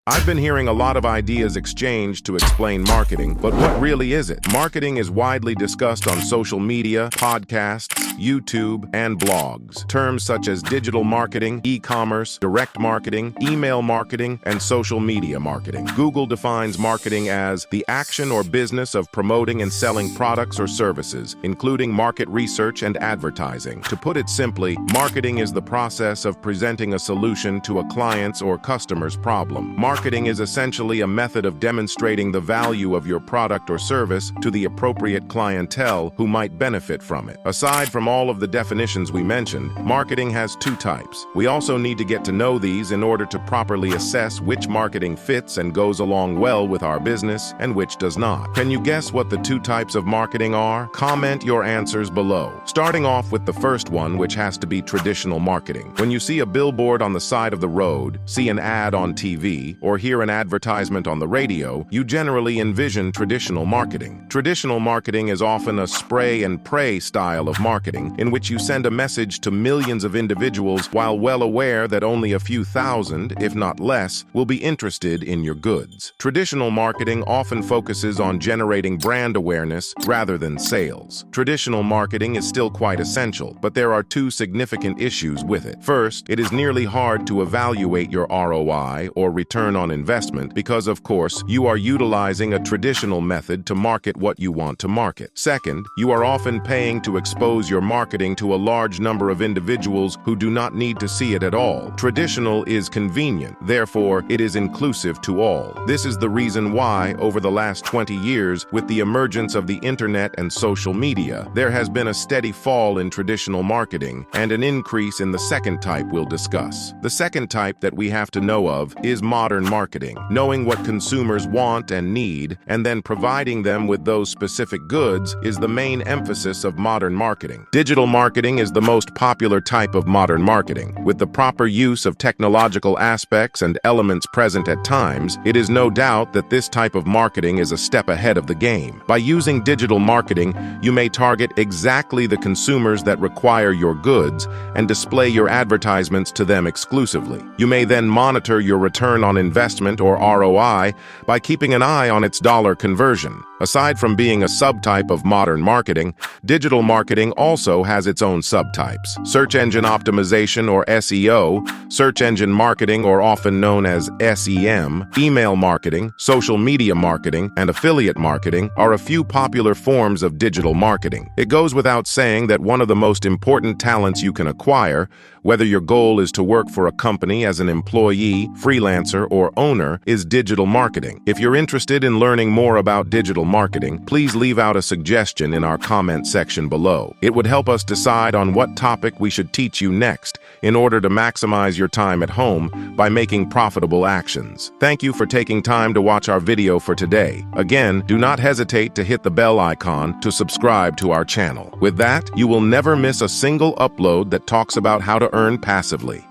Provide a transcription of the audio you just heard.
I've been hearing a lot of ideas exchanged to explain marketing, but what really is it? Marketing is widely discussed on social media, podcasts, YouTube, and blogs. Terms such as digital marketing, e-commerce, direct marketing, email marketing, and social media marketing. Google defines marketing as the action or business of promoting and selling products or services, including market research and advertising. To put it simply, marketing is the process of presenting a solution to a client's or customer's problem. Marketing is essentially a method of demonstrating the value of your product or service to the appropriate clientele who might benefit from it. Aside from all of the definitions we mentioned, marketing has two types. We also need to get to know these in order to properly assess which marketing fits and goes along well with our business and which does not. Can you guess what the two types of marketing are? Comment your answers below. Starting off with the first one, which has to be traditional marketing. When you see a billboard on the side of the road, see an ad on TV, or hear an advertisement on the radio, you generally envision traditional marketing. Traditional marketing is often a spray and pray style of marketing in which you send a message to millions of individuals while well aware that only a few thousand, if not less, will be interested in your goods. Traditional marketing often focuses on generating brand awareness rather than sales. Traditional marketing is still quite essential, but there are two significant issues with it. First, it is nearly hard to evaluate your ROI or return on investment because, of course, you are utilizing a traditional method to market what you want to market. Second, you are often paying to expose your marketing to a large number of individuals who do not need to see it at all. Traditional is convenient, therefore it is inclusive to all. This is the reason why, over the last 20 years, with the emergence of the internet and social media, there has been a steady fall in traditional marketing and an increase in the second type we'll discuss. The second type that we have to know of is modern marketing. Knowing what consumers want and need, and then providing them with those specific goods is the main emphasis of modern marketing. Digital marketing is the most popular type of modern marketing. With the proper use of technological aspects and elements present at times, it is no doubt that this type of marketing is a step ahead of the game. By using digital marketing, you may target exactly the consumers that require your goods and display your advertisements to them exclusively. You may then monitor your return on investment or ROI by keeping an eye on its dollar conversion. Aside from being a subtype of modern marketing, digital marketing also has its own subtypes. Search engine optimization or SEO, search engine marketing or often known as SEM, email marketing, social media marketing, and affiliate marketing are a few popular forms of digital marketing. It goes without saying that one of the most important talents you can acquire, whether your goal is to work for a company as an employee, freelancer, or owner, is digital marketing. If you're interested in learning more about digital marketing, please leave out a suggestion in our comment section below. It would help us decide on what topic we should teach you next in order to maximize your time at home by making profitable actions. Thank you for taking time to watch our video for today. Again, do not hesitate to hit the bell icon to subscribe to our channel. With that, you will never miss a single upload that talks about how to earn passively.